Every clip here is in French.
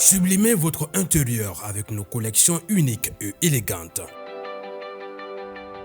Sublimez votre intérieur avec nos collections uniques et élégantes.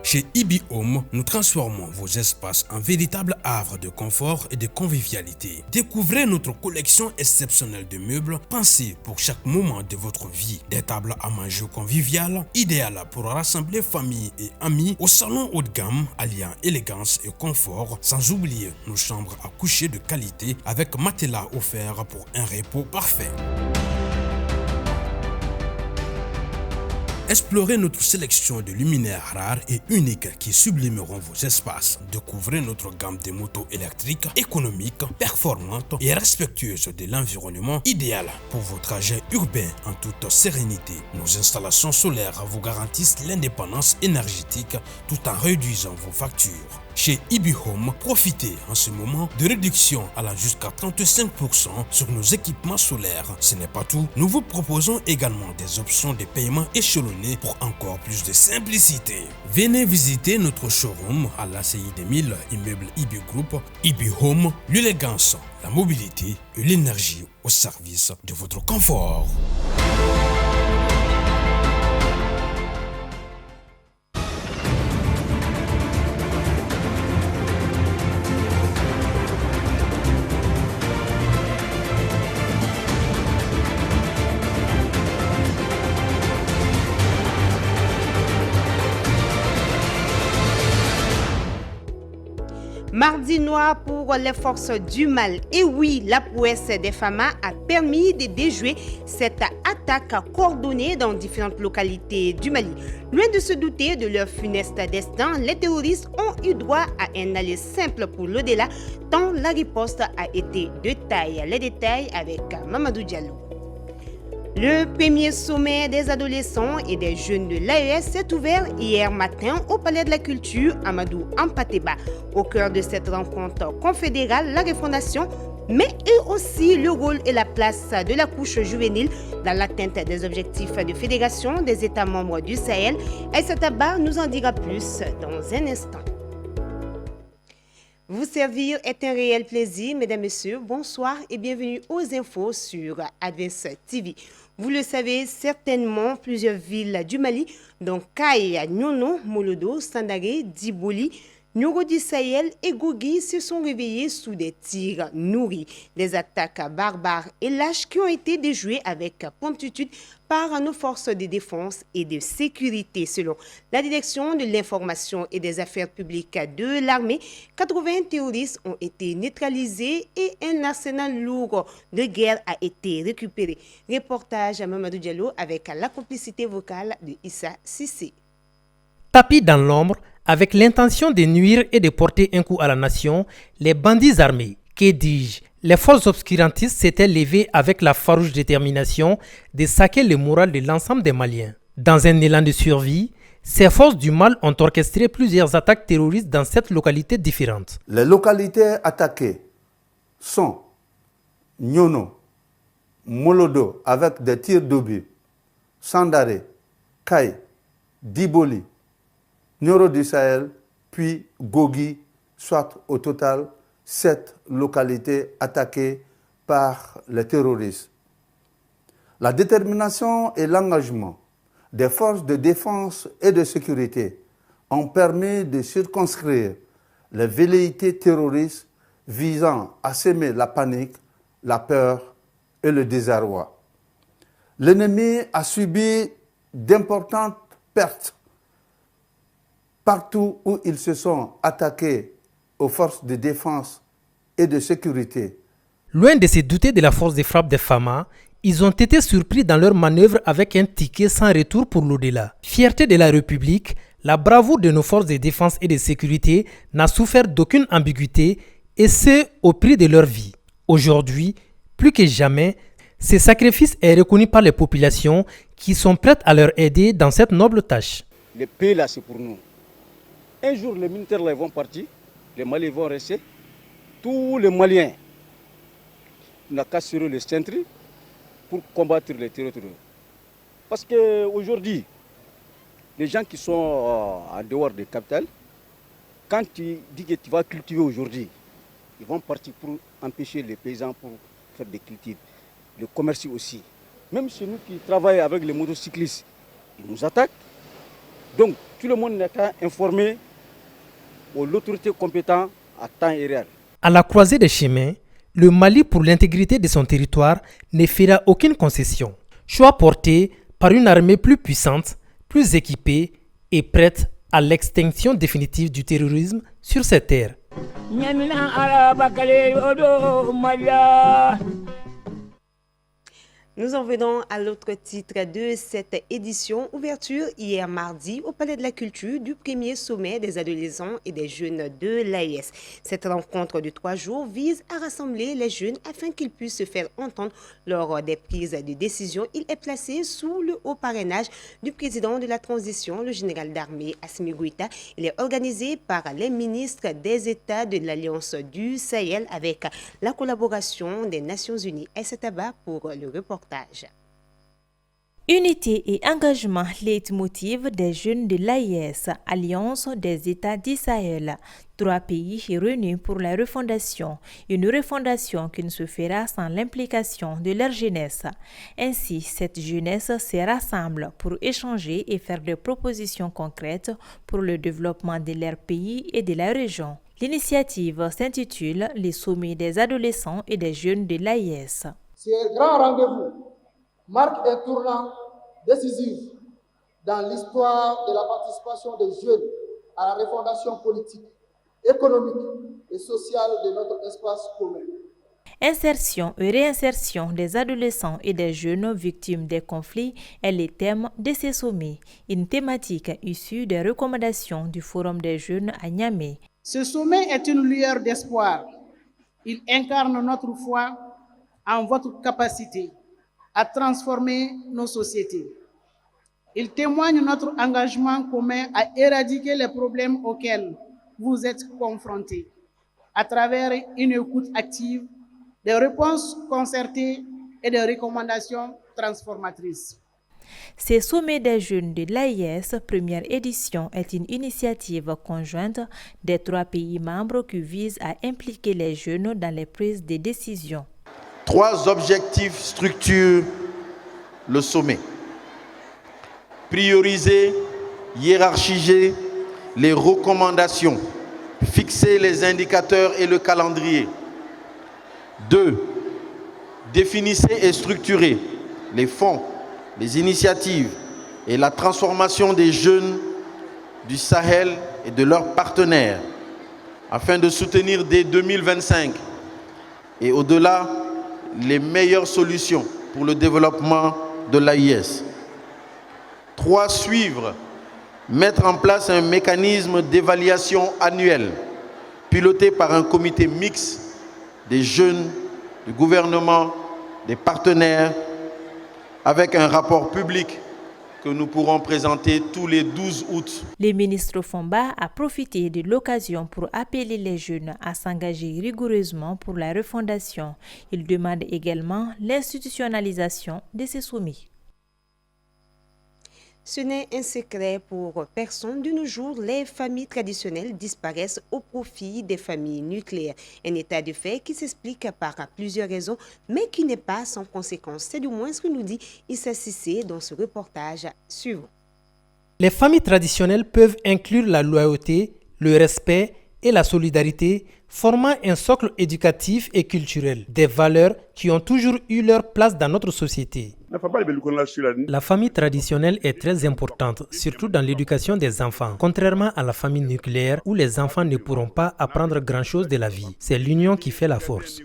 Chez Ibi Home, nous transformons vos espaces en véritables havres de confort et de convivialité. Découvrez notre collection exceptionnelle de meubles pensés pour chaque moment de votre vie. Des tables à manger conviviales, idéales pour rassembler famille et amis au salon haut de gamme, alliant élégance et confort, sans oublier nos chambres à coucher de qualité avec matelas offerts pour un repos parfait. Explorez notre sélection de luminaires rares et uniques qui sublimeront vos espaces. Découvrez notre gamme de motos électriques, économiques, performantes et respectueuses de l'environnement, idéales pour vos trajets urbains en toute sérénité. Nos installations solaires vous garantissent l'indépendance énergétique tout en réduisant vos factures. Chez Ibi Home, profitez en ce moment de réductions allant jusqu'à 35% sur nos équipements solaires. Ce n'est pas tout, nous vous proposons également des options de paiement échelonnées pour encore plus de simplicité. Venez visiter notre showroom à l'ACI 2000, immeuble Ibi Group. Ibi Home, l'élégance, la mobilité et l'énergie au service de votre confort. Mardi noir pour les forces du mal. Et oui, la prouesse des FAMA a permis de déjouer cette attaque coordonnée dans différentes localités du Mali. Loin de se douter de leur funeste destin, les terroristes ont eu droit à un aller simple pour l'au-delà, tant la riposte a été de taille. Les détails avec Mamadou Diallo. Le premier sommet des adolescents et des jeunes de l'AES s'est ouvert hier matin au Palais de la Culture Amadou Ampateba. Au cœur de cette rencontre confédérale, la refondation, mais aussi le rôle et la place de la couche juvénile dans l'atteinte des objectifs de fédération des États membres du Sahel. Aïssa Taba nous en dira plus dans un instant. Vous servir est un réel plaisir, mesdames, messieurs. Bonsoir et bienvenue aux infos sur Advance TV. Vous le savez certainement, plusieurs villes du Mali, dont Kay, Nyono, Molodo, Sandaré, Diboli, Nyoro du Sahel et Gougui se sont réveillés sous des tirs nourris. Des attaques barbares et lâches qui ont été déjouées avec promptitude par nos forces de défense et de sécurité. Selon la direction de l'information et des affaires publiques de l'armée, 80 terroristes ont été neutralisés et un arsenal lourd de guerre a été récupéré. Reportage à Mamadou Diallo avec la complicité vocale de Issa Sissé. Tapis dans l'ombre, avec l'intention de nuire et de porter un coup à la nation, les bandits armés, que dis-je, les forces obscurantistes s'étaient levées avec la farouche détermination de saquer le moral de l'ensemble des Maliens. Dans un élan de survie, ces forces du mal ont orchestré plusieurs attaques terroristes dans 7 localités différentes. Les localités attaquées sont Nyono, Molodo avec des tirs d'obus, Sandaré, Kay, Diboli, Nyoro du Sahel, puis Gougui, soit au total 7 localités attaquées par les terroristes. La détermination et l'engagement des forces de défense et de sécurité ont permis de circonscrire les velléités terroristes visant à semer la panique, la peur et le désarroi. L'ennemi a subi d'importantes pertes partout où ils se sont attaqués aux forces de défense et de sécurité. Loin de se douter de la force de frappe des FAMA, ils ont été surpris dans leur manœuvre avec un ticket sans retour pour l'au-delà. Fierté de la République, la bravoure de nos forces de défense et de sécurité n'a souffert d'aucune ambiguïté, et ce, au prix de leur vie. Aujourd'hui, plus que jamais, ce sacrifice est reconnu par les populations qui sont prêtes à leur aider dans cette noble tâche. Le pays là, c'est pour nous. Un jour, les militaires là, vont partir, les Maliens vont rester. Tous les Maliens n'ont qu'à serrer le centre pour combattre les terroristes. Parce qu'aujourd'hui, les gens qui sont en dehors des capitales, quand tu dis que tu vas cultiver aujourd'hui, ils vont partir pour empêcher les paysans pour faire des cultives. Le commerce aussi. Même chez nous qui travaillons avec les motocyclistes, ils nous attaquent. Donc tout le monde n'est qu'à informer l'autorité compétente à temps et réel. À la croisée des chemins, le Mali, pour l'intégrité de son territoire, ne fera aucune concession. Choix porté par une armée plus puissante, plus équipée et prête à l'extinction définitive du terrorisme sur ces terres. Nous en venons à l'autre titre de cette édition, ouverture hier mardi au Palais de la Culture du premier sommet des adolescents et des jeunes de l'AES. Cette rencontre de 3 jours vise à rassembler les jeunes afin qu'ils puissent se faire entendre lors des prises de décision. Il est placé sous le haut parrainage du président de la transition, le général d'armée Assimi Goïta. Il est organisé par les ministres des États de l'Alliance du Sahel avec la collaboration des Nations Unies. Aïssa Taba pour le reportage. Unité et engagement, leitmotiv des jeunes de l'AES, Alliance des États d'Israël. 3 pays réunis pour la refondation, une refondation qui ne se fera sans l'implication de leur jeunesse. Ainsi, cette jeunesse se rassemble pour échanger et faire des propositions concrètes pour le développement de leur pays et de la région. L'initiative s'intitule « Les sommets des adolescents et des jeunes de l'AES ». Ce grand rendez-vous marque un tournant décisif dans l'histoire de la participation des jeunes à la refondation politique, économique et sociale de notre espace commun. Insertion et réinsertion des adolescents et des jeunes victimes des conflits est le thème de ces sommets, une thématique issue des recommandations du Forum des jeunes à Niamey. Ce sommet est une lueur d'espoir. Il incarne notre foi en votre capacité à transformer nos sociétés. Il témoigne notre engagement commun à éradiquer les problèmes auxquels vous êtes confrontés à travers une écoute active, des réponses concertées et des recommandations transformatrices. Ces sommets des jeunes de l'AES, première édition, est une initiative conjointe des 3 pays membres qui vise à impliquer les jeunes dans les prises de décision. 3 objectifs structurent le sommet. Prioriser, hiérarchiser les recommandations, fixer les indicateurs et le calendrier. 2. Définissez et structurer les fonds, les initiatives et la transformation des jeunes du Sahel et de leurs partenaires afin de soutenir dès 2025 et au-delà les meilleures solutions pour le développement de l'AES. 3. Suivre, mettre en place un mécanisme d'évaluation annuel piloté par un comité mixte des jeunes, du gouvernement, des partenaires, avec un rapport public que nous pourrons présenter tous les 12 août. Le ministre Fomba a profité de l'occasion pour appeler les jeunes à s'engager rigoureusement pour la refondation. Il demande également l'institutionnalisation de ces sommets. Ce n'est un secret pour personne. De nos jours, les familles traditionnelles disparaissent au profit des familles nucléaires. Un état de fait qui s'explique par plusieurs raisons, mais qui n'est pas sans conséquences. C'est du moins ce que nous dit Issa Sissé dans ce reportage suivant. Les familles traditionnelles peuvent inclure la loyauté, le respect et la solidarité, formant un socle éducatif et culturel, des valeurs qui ont toujours eu leur place dans notre société. La famille traditionnelle est très importante, surtout dans l'éducation des enfants. Contrairement à la famille nucléaire, où les enfants ne pourront pas apprendre grand-chose de la vie. C'est l'union qui fait la force.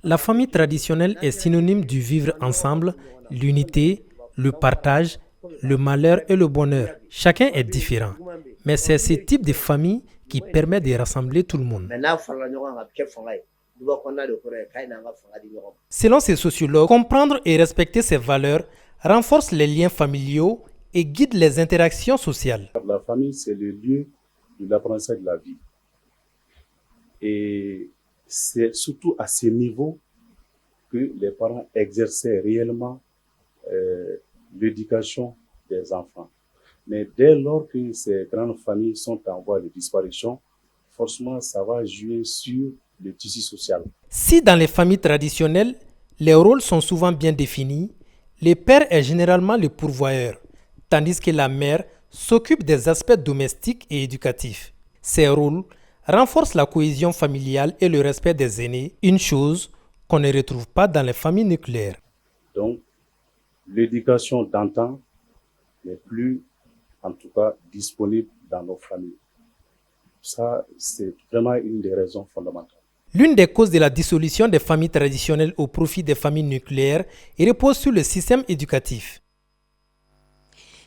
La famille traditionnelle est synonyme du vivre ensemble, l'unité, le partage, le malheur et le bonheur. Chacun est différent, mais c'est ce type de famille qui permet de rassembler tout le monde. Selon ces sociologues, comprendre et respecter ces valeurs renforce les liens familiaux et guide les interactions sociales. La famille, c'est le lieu de l'apprentissage de la vie. Et c'est surtout à ce niveau que les parents exerçaient réellement l'éducation des enfants. Mais dès lors que ces grandes familles sont en voie de disparition, forcément, ça va jouer sur le tissu social. Si dans les familles traditionnelles, les rôles sont souvent bien définis, le père est généralement le pourvoyeur, tandis que la mère s'occupe des aspects domestiques et éducatifs. Ces rôles renforcent la cohésion familiale et le respect des aînés, une chose qu'on ne retrouve pas dans les familles nucléaires. Donc, l'éducation d'antan n'est plus, en tout cas, disponible dans nos familles. Ça, c'est vraiment une des raisons fondamentales. L'une des causes de la dissolution des familles traditionnelles au profit des familles nucléaires repose sur le système éducatif.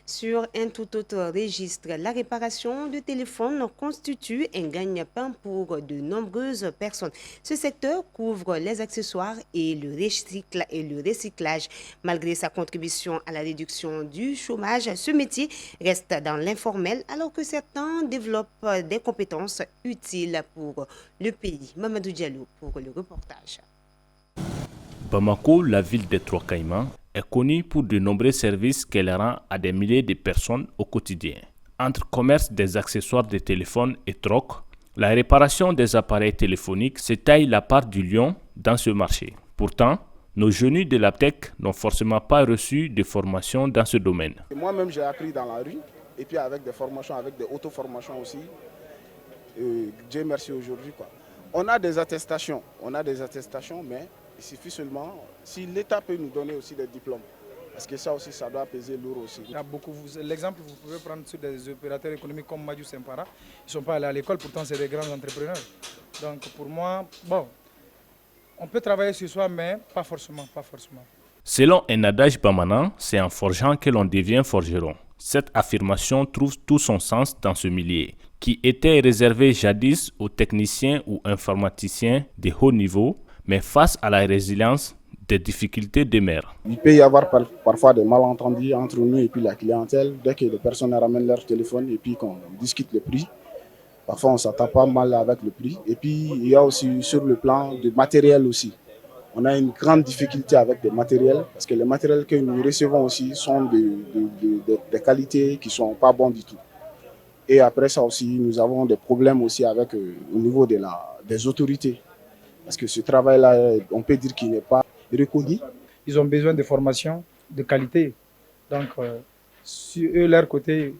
Sur un tout autre registre, la réparation de téléphones constitue un gagne-pain pour de nombreuses personnes. Ce secteur couvre les accessoires et le recyclage. Malgré sa contribution à la réduction du chômage, ce métier reste dans l'informel alors que certains développent des compétences utiles pour le pays. Mamadou Diallo pour le reportage. Bamako, la ville des Trois Caïmans, est connue pour de nombreux services qu'elle rend à des milliers de personnes au quotidien. Entre commerce des accessoires de téléphone et troc, la réparation des appareils téléphoniques se taille la part du lion dans ce marché. Pourtant, nos jeunes de la tech n'ont forcément pas reçu de formation dans ce domaine. Moi-même, j'ai appris dans la rue et puis avec des formations, avec des auto-formations aussi. Dieu merci aujourd'hui, quoi. On a des attestations, mais il suffit seulement, si l'État peut nous donner aussi des diplômes, parce que ça aussi, ça doit peser lourd aussi. Il y a beaucoup, l'exemple vous pouvez prendre sur des opérateurs économiques comme Madiou Sempara, ils ne sont pas allés à l'école, pourtant c'est des grands entrepreneurs. Donc pour moi, bon, on peut travailler sur soi, mais pas forcément. Selon un adage bamanan, c'est en forgeant que l'on devient forgeron. Cette affirmation trouve tout son sens dans ce milieu, qui était réservé jadis aux techniciens ou informaticiens de haut niveau, mais face à la résilience des difficultés demeurent. Il peut y avoir parfois des malentendus entre nous et puis la clientèle, dès que les personnes ramènent leur téléphone et puis qu'on discute le prix. Parfois on s'entend pas mal avec le prix. Et puis il y a aussi sur le plan du matériel aussi. On a une grande difficulté avec des matériels, parce que les matériels que nous recevons aussi sont de qualités qui ne sont pas bonnes du tout. Et après ça aussi, nous avons des problèmes aussi avec, au niveau des autorités. Parce que ce travail-là, on peut dire qu'il n'est pas reconnu. Ils ont besoin de formation de qualité. Donc, sur eux, leur côté,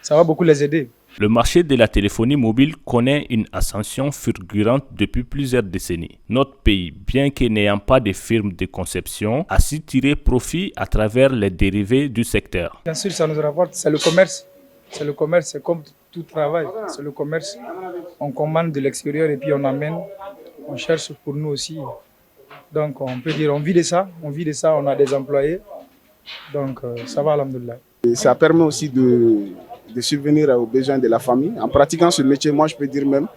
ça va beaucoup les aider. Le marché de la téléphonie mobile connaît une ascension fulgurante depuis plusieurs décennies. Notre pays, bien que n'ayant pas de firmes de conception, a su tirer profit à travers les dérivés du secteur. Bien sûr, ça nous rapporte, c'est le commerce. C'est comme tout travail, c'est le commerce. On commande de l'extérieur et puis on amène. On cherche pour nous aussi. Donc on peut dire on vit de ça, on a des employés. Donc ça va, alhamdoulilah. Et ça permet aussi de subvenir aux besoins de la famille. En pratiquant ce métier, moi je peux dire même,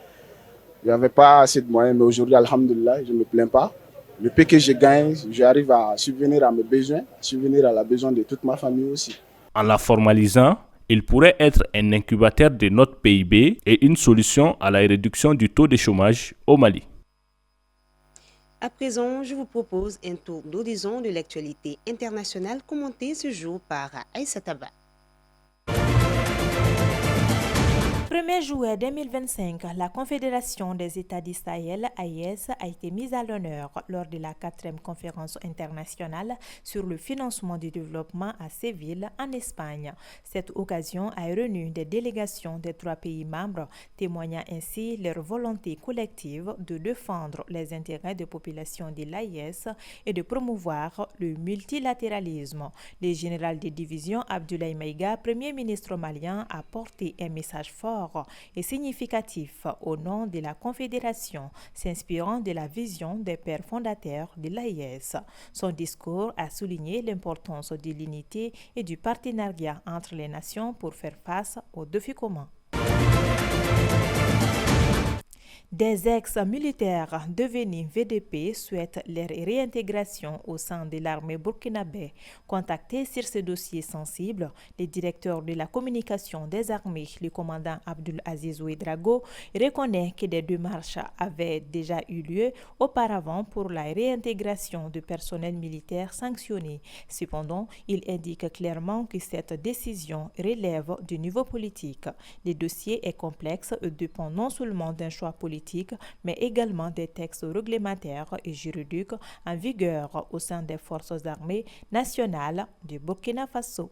il n'y avait pas assez de moyens, mais aujourd'hui, alhamdoulilah, je ne me plains pas. Le peu que je gagne, j'arrive à subvenir à mes besoins, subvenir à la besoin de toute ma famille aussi. En la formalisant, il pourrait être un incubateur de notre PIB et une solution à la réduction du taux de chômage au Mali. À présent, je vous propose un tour d'horizon de l'actualité internationale commenté ce jour par Aïssa Taba. 1er juillet 2025, la Confédération des États d'Israël, AIS, a été mise à l'honneur lors de la 4e conférence internationale sur le financement du développement à Séville, en Espagne. Cette occasion a réuni des délégations des 3 pays membres, témoignant ainsi leur volonté collective de défendre les intérêts des populations de l'AIS et de promouvoir le multilatéralisme. Le général de division Abdoulaye Maïga, Premier ministre malien, a porté un message fort et significatif au nom de la Confédération, s'inspirant de la vision des pères fondateurs de l'AIS. Son discours a souligné l'importance de l'unité et du partenariat entre les nations pour faire face aux défis communs. Des ex-militaires devenus VDP souhaitent leur réintégration au sein de l'armée burkinabé. Contacté sur ce dossier sensible, le directeur de la communication des armées, le commandant Abdul Aziz Ouedraogo, reconnaît que des démarches avaient déjà eu lieu auparavant pour la réintégration de personnel militaire sanctionné. Cependant, il indique clairement que cette décision relève du niveau politique. Le dossier est complexe et dépend non seulement d'un choix politique, politiques, mais également des textes réglementaires et juridiques en vigueur au sein des forces armées nationales du Burkina Faso.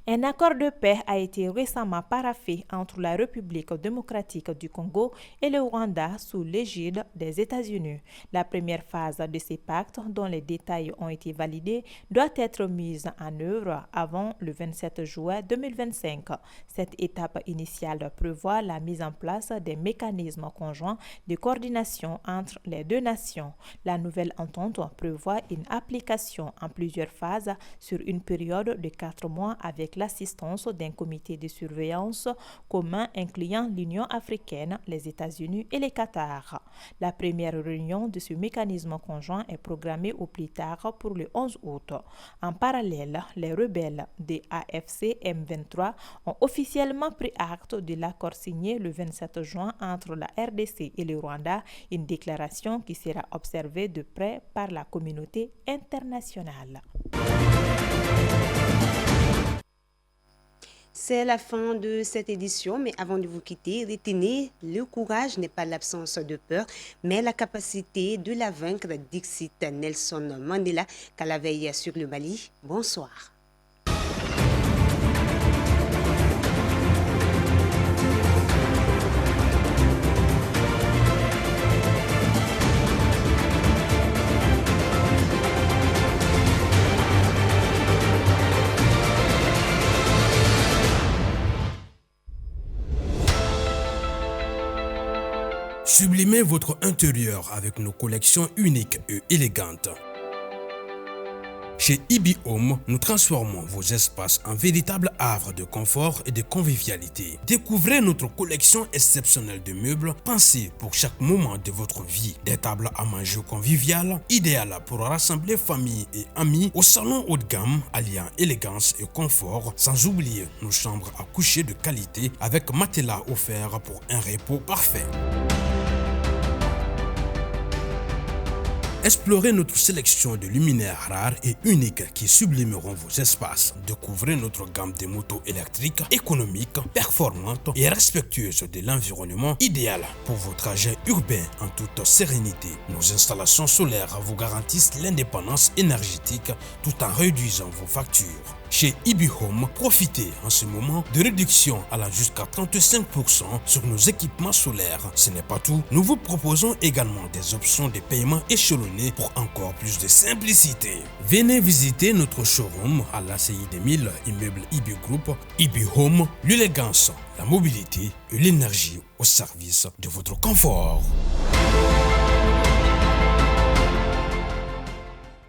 Un accord de paix a été récemment paraphé entre la République démocratique du Congo et le Rwanda sous l'égide des États-Unis. La première phase de ces pactes, dont les détails ont été validés, doit être mise en œuvre avant le 27 juin 2025. Cette étape initiale prévoit la mise en place des mécanismes conjoints de coordination entre les deux nations. La nouvelle entente prévoit une application en plusieurs phases sur une période de 4 mois avec l'assistance d'un comité de surveillance commun incluant l'Union africaine, les États-Unis et le Qatar. La première réunion de ce mécanisme conjoint est programmée au plus tard pour le 11 août. En parallèle, les rebelles des AFC M23 ont officiellement pris acte de l'accord signé le 27 juin entre la RDC et le Rwanda, une déclaration qui sera observée de près par la communauté internationale. C'est la fin de cette édition, mais avant de vous quitter, retenez, le courage n'est pas l'absence de peur, mais la capacité de la vaincre, dixit Nelson Mandela, qu'à la veille sur le Mali. Bonsoir. Sublimez votre intérieur avec nos collections uniques et élégantes. Chez Ibi Home, nous transformons vos espaces en véritables havres de confort et de convivialité. Découvrez notre collection exceptionnelle de meubles pensés pour chaque moment de votre vie. Des tables à manger conviviales, idéales pour rassembler famille et amis, au salon haut de gamme alliant élégance et confort, sans oublier nos chambres à coucher de qualité avec matelas offerts pour un repos parfait. Explorez notre sélection de luminaires rares et uniques qui sublimeront vos espaces. Découvrez notre gamme de motos électriques, économiques, performantes et respectueuses de l'environnement, idéales pour vos trajets urbains en toute sérénité. Nos installations solaires vous garantissent l'indépendance énergétique tout en réduisant vos factures. Chez Ibi Home, profitez en ce moment de réductions allant jusqu'à 35% sur nos équipements solaires. Ce n'est pas tout, nous vous proposons également des options de paiement échelonnées pour encore plus de simplicité. Venez visiter notre showroom à l'ACI 2000, immeuble Ibi Group. Ibi Home, l'élégance, la mobilité et l'énergie au service de votre confort.